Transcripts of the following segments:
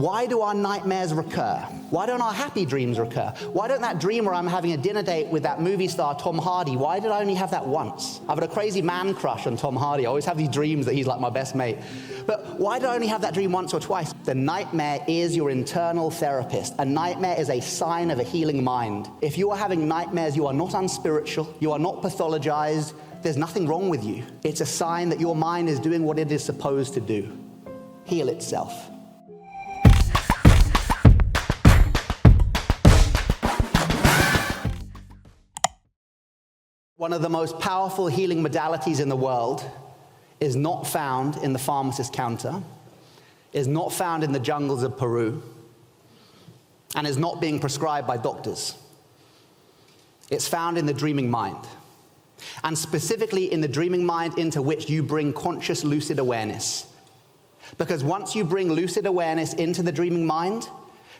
Why do our nightmares recur? Why don't our happy dreams recur? Why don't that dream where I'm having a dinner date with that movie star Tom Hardy, why did I only have that once? I've got a crazy man crush on Tom Hardy. I always have these dreams that he's like my best mate. But why did I only have that dream once or twice? The nightmare is your internal therapist. A nightmare is a sign of a healing mind. If you are having nightmares, you are not unspiritual, you are not pathologized, there's nothing wrong with you. It's a sign that your mind is doing what it is supposed to do. Heal itself. One of the most powerful healing modalities in the world is not found in the pharmacist counter, is not found in the jungles of Peru, and is not being prescribed by doctors. It's found in the dreaming mind, and specifically in the dreaming mind into which you bring conscious lucid awareness. Because once you bring lucid awareness into the dreaming mind,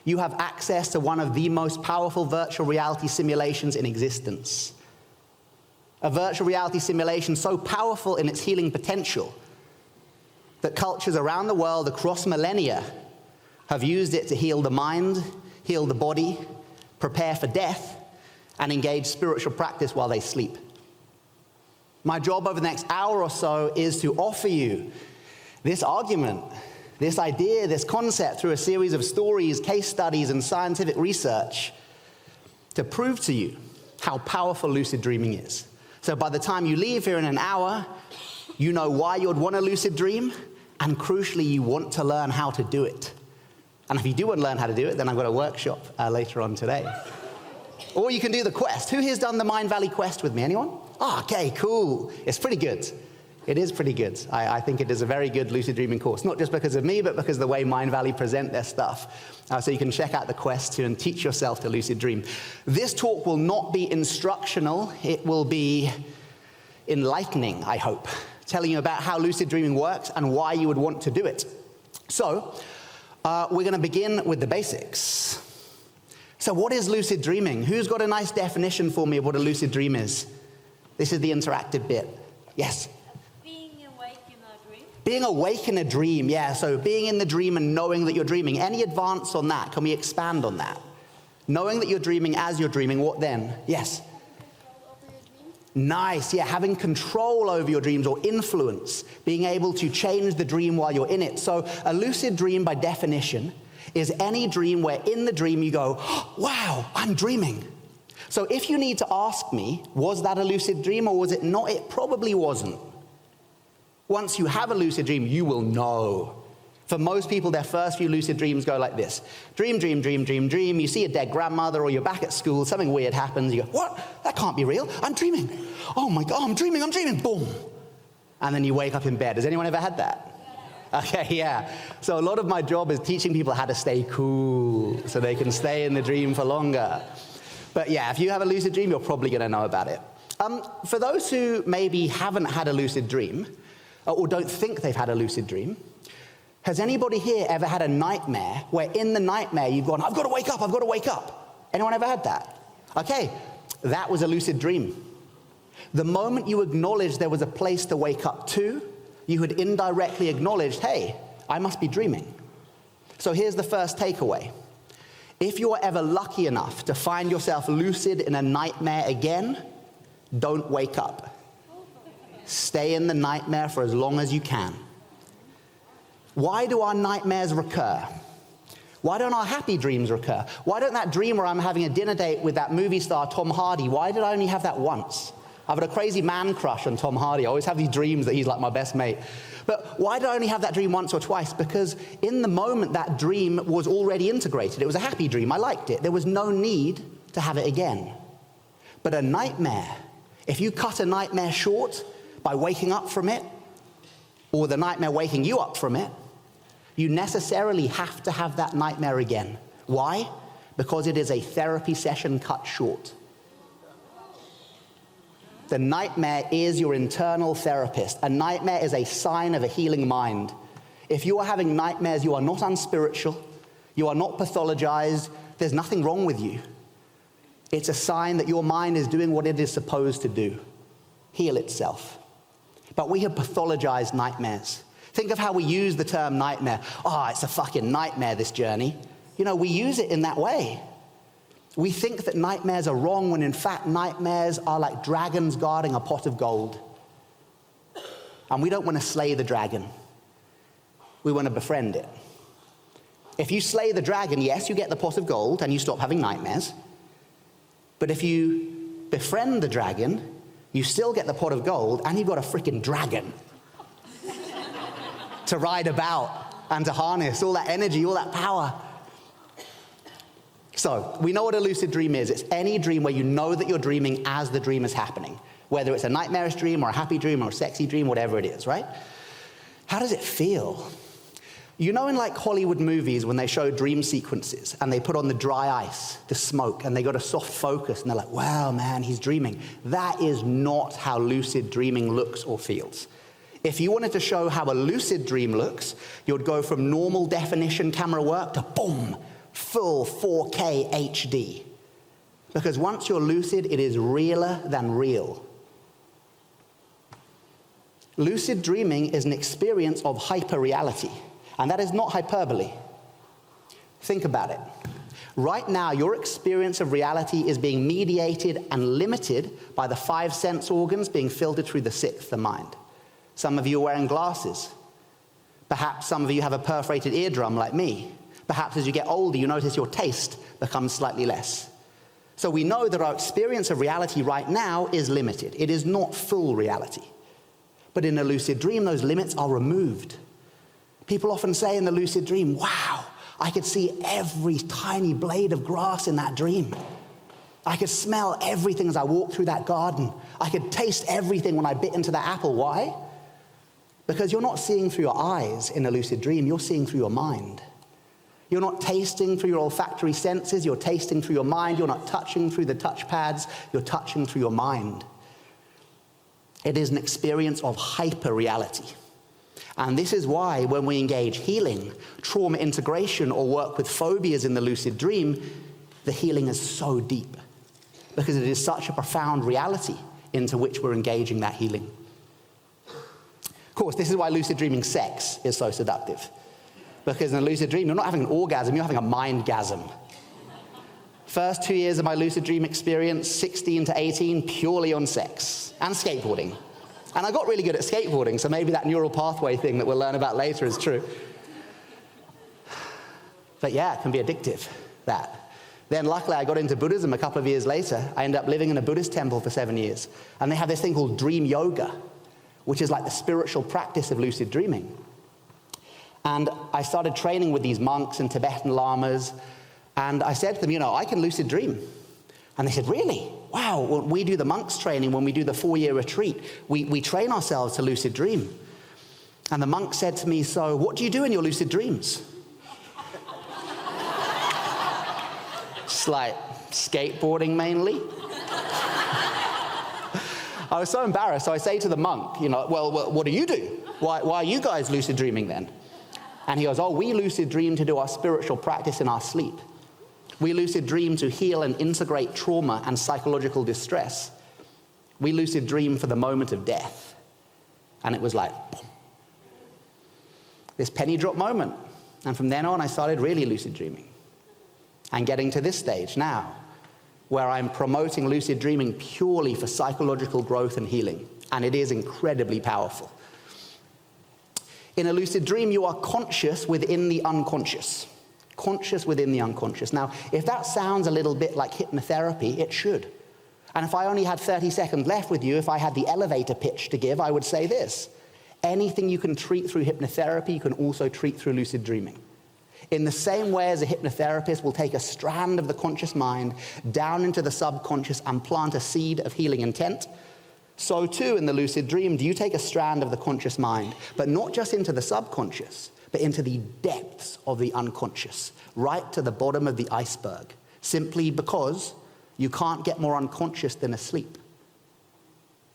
you have access to one of the most powerful virtual reality simulations in existence. A virtual reality simulation so powerful in its healing potential that cultures around the world across millennia have used it to heal the mind, heal the body, prepare for death, and engage spiritual practice while they sleep. My job over the next hour or so is to offer you this argument, this idea, this concept through a series of stories, case studies, and scientific research to prove to you how powerful lucid dreaming is. So by the time you leave here in an hour, you know why you'd want a lucid dream, and crucially, you want to learn how to do it. And if you do want to learn how to do it, then I've got a workshop later on today. Or you can do the quest. Who here's done the Mindvalley quest with me? Anyone? Oh, okay, cool. It's pretty good. It is pretty good. I think it is a very good lucid dreaming course, not just because of me, but because of the way Mindvalley present their stuff. So you can check out the quest and teach yourself to lucid dream. This talk will not be instructional. It will be enlightening, I hope, telling you about how lucid dreaming works and why you would want to do it. So we're going to begin with the basics. So what is lucid dreaming? Who's got a nice definition for me of what a lucid dream is? This is the interactive bit. Yes? Being awake in a dream, yeah, so being in the dream and knowing that you're dreaming. Any advance on that? Can we expand on that? Knowing that you're dreaming as you're dreaming, what then? Yes? Nice, yeah, having control over your dreams or influence, being able to change the dream while you're in it. So a lucid dream, by definition, is any dream where in the dream you go, oh, wow, I'm dreaming. So if you need to ask me, was that a lucid dream or was it not? It probably wasn't. Once you have a lucid dream, you will know. For most people, their first few lucid dreams go like this. Dream, dream, dream, dream, dream. You see a dead grandmother or you're back at school, something weird happens. You go, what? That can't be real. I'm dreaming. Oh my God, I'm dreaming. Boom. And then you wake up in bed. Has anyone ever had that? Okay, yeah. So a lot of my job is teaching people how to stay cool so they can stay in the dream for longer. But yeah, if you have a lucid dream, you're probably going to know about it. For those who maybe haven't had a lucid dream, or don't think they've had a lucid dream, has anybody here ever had a nightmare where in the nightmare you've gone, I've got to wake up, I've got to wake up? Anyone ever had that? Okay, that was a lucid dream. The moment you acknowledged there was a place to wake up to, you had indirectly acknowledged, hey, I must be dreaming. So here's the first takeaway. If you are ever lucky enough to find yourself lucid in a nightmare again, don't wake up. Stay in the nightmare for as long as you can. Why do our nightmares recur? Why don't our happy dreams recur? Why don't that dream where I'm having a dinner date with that movie star Tom Hardy, why did I only have that once? I've got a crazy man crush on Tom Hardy. I always have these dreams that he's like my best mate. But why did I only have that dream once or twice? Because in the moment that dream was already integrated. It was a happy dream. I liked it. There was no need to have it again. But a nightmare, if you cut a nightmare short by waking up from it, or the nightmare waking you up from it, you necessarily have to have that nightmare again. Why? Because it is a therapy session cut short. The nightmare is your internal therapist. A nightmare is a sign of a healing mind. If you are having nightmares, you are not unspiritual, you are not pathologized, there's nothing wrong with you. It's a sign that your mind is doing what it is supposed to do, heal itself. But we have pathologized nightmares. Think of how we use the term nightmare. Oh, it's a fucking nightmare, this journey. You know, we use it in that way. We think that nightmares are wrong when in fact nightmares are like dragons guarding a pot of gold. And we don't want to slay the dragon. We want to befriend it. If you slay the dragon, yes, you get the pot of gold and you stop having nightmares. But if you befriend the dragon, you still get the pot of gold and you've got a freaking dragon to ride about and to harness all that energy, all that power. So we know what a lucid dream is. It's any dream where you know that you're dreaming as the dream is happening, whether it's a nightmarish dream or a happy dream or a sexy dream, whatever it is, right? How does it feel? You know in like Hollywood movies when they show dream sequences and they put on the dry ice, the smoke, and they got a soft focus and they're like, wow, man, he's dreaming. That is not how lucid dreaming looks or feels. If you wanted to show how a lucid dream looks, you'd go from normal definition camera work to boom, full 4K HD. Because once you're lucid, it is realer than real. Lucid dreaming is an experience of hyperreality, and that is not hyperbole. Think about it. Right now, your experience of reality is being mediated and limited by the 5 sense organs being filtered through the 6th, the mind. Some of you are wearing glasses. Perhaps some of you have a perforated eardrum like me. Perhaps as you get older, you notice your taste becomes slightly less. So we know that our experience of reality right now is limited. It is not full reality. But in a lucid dream, those limits are removed. People often say in the lucid dream, wow, I could see every tiny blade of grass in that dream. I could smell everything as I walked through that garden. I could taste everything when I bit into that apple. Why? Because you're not seeing through your eyes in a lucid dream, you're seeing through your mind. You're not tasting through your olfactory senses, you're tasting through your mind. You're not touching through the touch pads, you're touching through your mind. It is an experience of hyper-reality. And this is why when we engage healing, trauma integration, or work with phobias in the lucid dream, the healing is so deep. Because it is such a profound reality into which we're engaging that healing. Of course, this is why lucid dreaming sex is so seductive. Because in a lucid dream, you're not having an orgasm, you're having a mindgasm. First 2 years of my lucid dream experience, 16 to 18, purely on sex and skateboarding. And I got really good at skateboarding, so maybe that neural pathway thing that we'll learn about later is true. But yeah, it can be addictive, that. Then luckily I got into Buddhism a couple of years later. I ended up living in a Buddhist temple for 7 years. And they have this thing called dream yoga, which is like the spiritual practice of lucid dreaming. And I started training with these monks and Tibetan lamas. And I said to them, you know, I can lucid dream. And they said, really? Wow, well, we do the monks training when we do the 4-year retreat. We train ourselves to lucid dream. And the monk said to me, so what do you do in your lucid dreams? Just like skateboarding mainly. I was so embarrassed, so I say to the monk, you know, well, what do you do? Why are you guys lucid dreaming then? And he goes, oh, we lucid dream to do our spiritual practice in our sleep. We lucid dream to heal and integrate trauma and psychological distress. We lucid dream for the moment of death. And it was like, boom. This penny drop moment. And from then on, I started really lucid dreaming. And getting to this stage now, where I'm promoting lucid dreaming purely for psychological growth and healing. And it is incredibly powerful. In a lucid dream, you are conscious within the unconscious. Conscious within the unconscious. Now, if that sounds a little bit like hypnotherapy, it should. And if I only had 30 seconds left with you, if I had the elevator pitch to give, I would say this. Anything you can treat through hypnotherapy, you can also treat through lucid dreaming. In the same way as a hypnotherapist will take a strand of the conscious mind down into the subconscious and plant a seed of healing intent, so too in the lucid dream, do you take a strand of the conscious mind, but not just into the subconscious, but into the depths of the unconscious, right to the bottom of the iceberg, simply because you can't get more unconscious than asleep.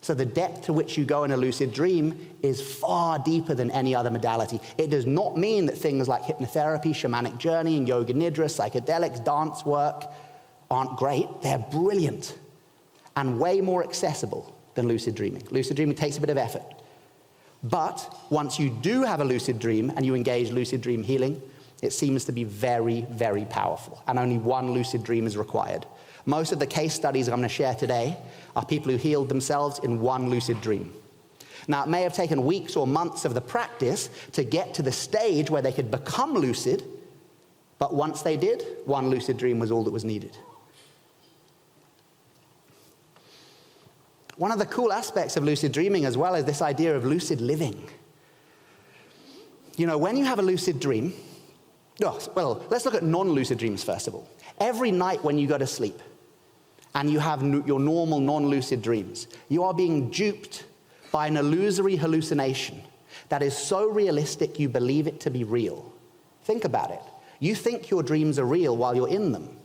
So the depth to which you go in a lucid dream is far deeper than any other modality. It does not mean that things like hypnotherapy, shamanic journeying, yoga nidra, psychedelics, dance work aren't great. They're brilliant and way more accessible than lucid dreaming. Lucid dreaming takes a bit of effort. But once you do have a lucid dream and you engage lucid dream healing, it seems to be very, very powerful. And only one lucid dream is required. Most of the case studies I'm going to share today are people who healed themselves in one lucid dream. Now, it may have taken weeks or months of the practice to get to the stage where they could become lucid, but once they did, one lucid dream was all that was needed. One of the cool aspects of lucid dreaming as well is this idea of lucid living. You know, when you have a lucid dream, well, let's look at non-lucid dreams first of all. Every night when you go to sleep and you have your normal non-lucid dreams, you are being duped by an illusory hallucination that is so realistic you believe it to be real. Think about it. You think your dreams are real while you're in them.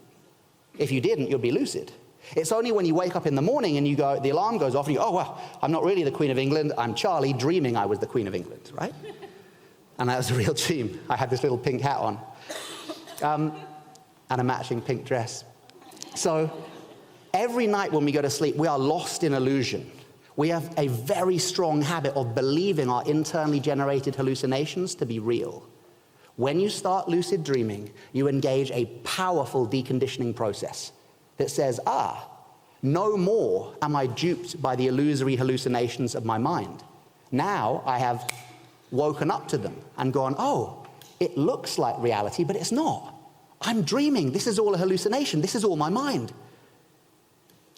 If you didn't, you'd be lucid. It's only when you wake up in the morning and the alarm goes off and you go, oh, well, I'm not really the Queen of England. I'm Charlie dreaming I was the Queen of England, right? And that was a real dream. I had this little pink hat on and a matching pink dress. So every night when we go to sleep, we are lost in illusion. We have a very strong habit of believing our internally generated hallucinations to be real. When you start lucid dreaming, you engage a powerful deconditioning process that says, no more am I duped by the illusory hallucinations of my mind. Now I have woken up to them and gone, oh, it looks like reality, but it's not. I'm dreaming. This is all a hallucination. This is all my mind.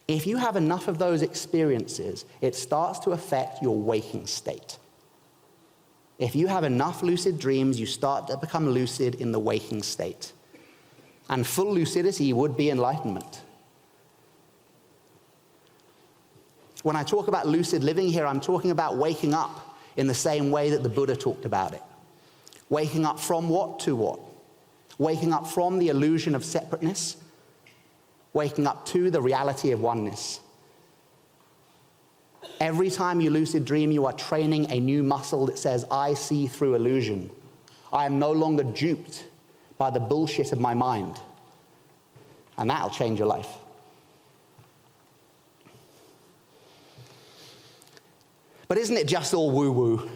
If you have enough of those experiences, it starts to affect your waking state. If you have enough lucid dreams, you start to become lucid in the waking state. And full lucidity would be enlightenment. When I talk about lucid living here, I'm talking about waking up in the same way that the Buddha talked about it. Waking up from what to what? Waking up from the illusion of separateness, waking up to the reality of oneness. Every time you lucid dream, you are training a new muscle that says, I see through illusion. I am no longer duped by the bullshit of my mind. And that'll change your life. But isn't it just all woo-woo?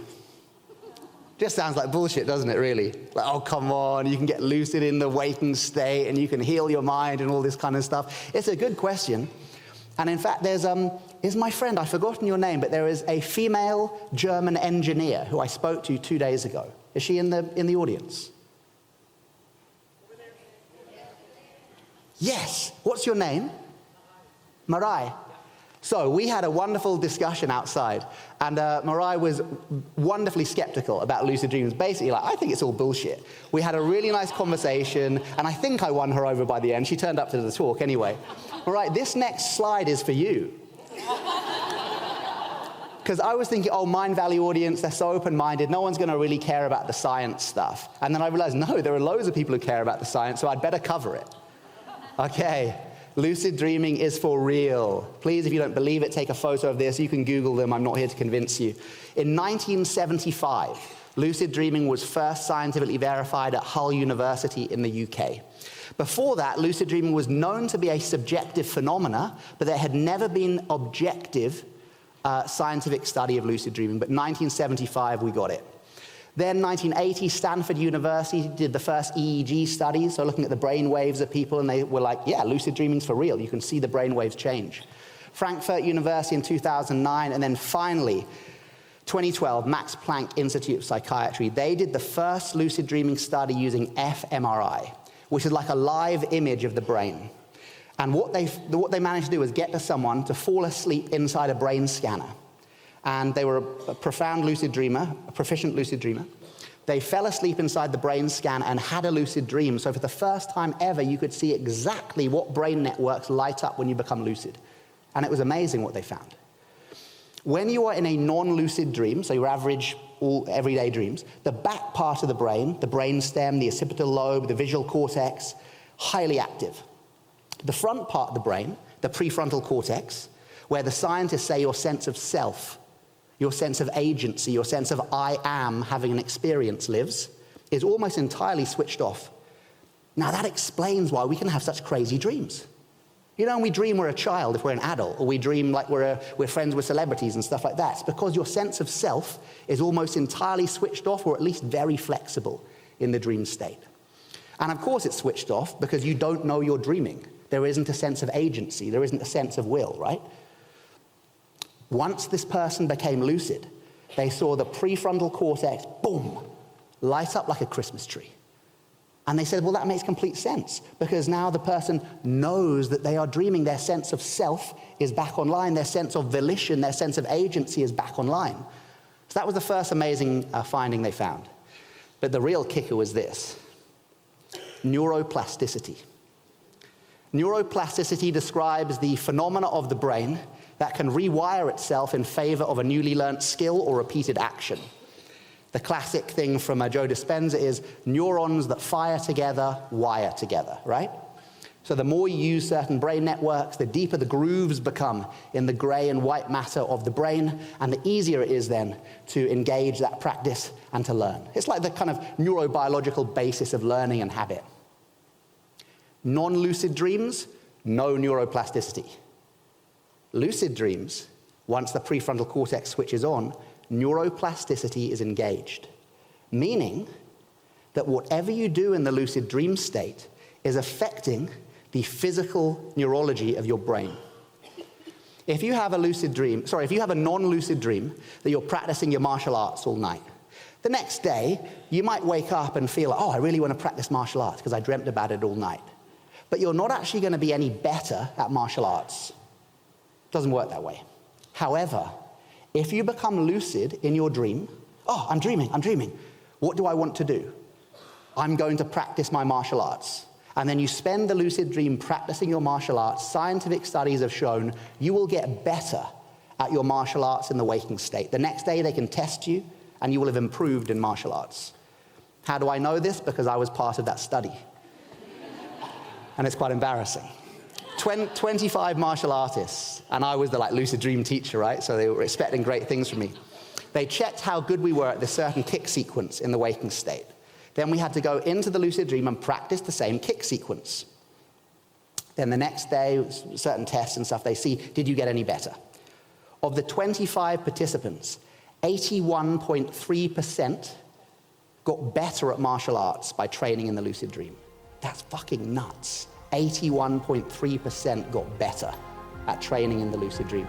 Just sounds like bullshit, doesn't it, really? Like, oh, come on, you can get lucid in the waking state and you can heal your mind and all this kind of stuff. It's a good question. And in fact, here's my friend, I've forgotten your name, but there is a female German engineer who I spoke to 2 days ago. Is she in the audience? Yes. What's your name? Marai. So we had a wonderful discussion outside, and Marai was wonderfully skeptical about lucid dreams. Basically, like, I think it's all bullshit. We had a really nice conversation, and I think I won her over by the end. She turned up to the talk anyway. Marai, this next slide is for you. Because I was thinking, oh, Mindvalley audience, they're so open-minded, no one's going to really care about the science stuff. And then I realized, no, there are loads of people who care about the science, so I'd better cover it. Okay. Lucid dreaming is for real. Please, if you don't believe it, take a photo of this. You can Google them. I'm not here to convince you. In 1975, lucid dreaming was first scientifically verified at Hull University in the UK. Before that, lucid dreaming was known to be a subjective phenomena, but there had never been objective scientific study of lucid dreaming. But 1975, we got it. Then 1980, Stanford University did the first EEG study, so looking at the brain waves of people, and they were like, yeah, lucid dreaming's for real. You can see the brain waves change. Frankfurt University in 2009, and then finally, 2012, Max Planck Institute of Psychiatry. They did the first lucid dreaming study using fMRI, which is like a live image of the brain. And what they managed to do was get to someone to fall asleep inside a brain scanner. And they were a profound lucid dreamer, a proficient lucid dreamer. They fell asleep inside the brain scan and had a lucid dream. So for the first time ever, you could see exactly what brain networks light up when you become lucid. And it was amazing what they found. When you are in a non-lucid dream, so your average, everyday dreams, the back part of the brain stem, the occipital lobe, the visual cortex, highly active. The front part of the brain, the prefrontal cortex, where the scientists say your sense of self, your sense of agency, your sense of I am having an experience lives, is almost entirely switched off. Now that explains why we can have such crazy dreams. You know, when we dream we're a child if we're an adult, or we dream like we're friends with celebrities and stuff like that, it's because your sense of self is almost entirely switched off, or at least very flexible in the dream state. And of course it's switched off because you don't know you're dreaming. There isn't a sense of agency, there isn't a sense of will, right? Once this person became lucid, they saw the prefrontal cortex, boom, light up like a Christmas tree. And they said, well, that makes complete sense, because now the person knows that they are dreaming. Their sense of self is back online. Their sense of volition, their sense of agency is back online. So that was the first amazing finding they found. But the real kicker was this: neuroplasticity. Neuroplasticity describes the phenomena of the brain that can rewire itself in favor of a newly learned skill or repeated action. The classic thing from Joe Dispenza is neurons that fire together, wire together, right? So the more you use certain brain networks, the deeper the grooves become in the gray and white matter of the brain, and the easier it is then to engage that practice and to learn. It's like the kind of neurobiological basis of learning and habit. Non-lucid dreams, no neuroplasticity. Lucid dreams, once the prefrontal cortex switches on, neuroplasticity is engaged, meaning that whatever you do in the lucid dream state is affecting the physical neurology of your brain. If you have a non-lucid dream that you're practicing your martial arts all night, the next day you might wake up and feel, oh, I really want to practice martial arts because I dreamt about it all night. But you're not actually going to be any better at martial arts. It doesn't work that way. However, if you become lucid in your dream, oh, I'm dreaming. What do I want to do? I'm going to practice my martial arts. And then you spend the lucid dream practicing your martial arts. Scientific studies have shown you will get better at your martial arts in the waking state. The next day they can test you and you will have improved in martial arts. How do I know this? Because I was part of that study. And it's quite embarrassing. 25 martial artists, and I was the lucid dream teacher, right? So they were expecting great things from me. They checked how good we were at this certain kick sequence in the waking state. Then we had to go into the lucid dream and practice the same kick sequence. Then the next day, certain tests and stuff, they see, did you get any better? Of the 25 participants, 81.3% got better at martial arts by training in the lucid dream. That's fucking nuts. 81.3% got better at training in the lucid dream.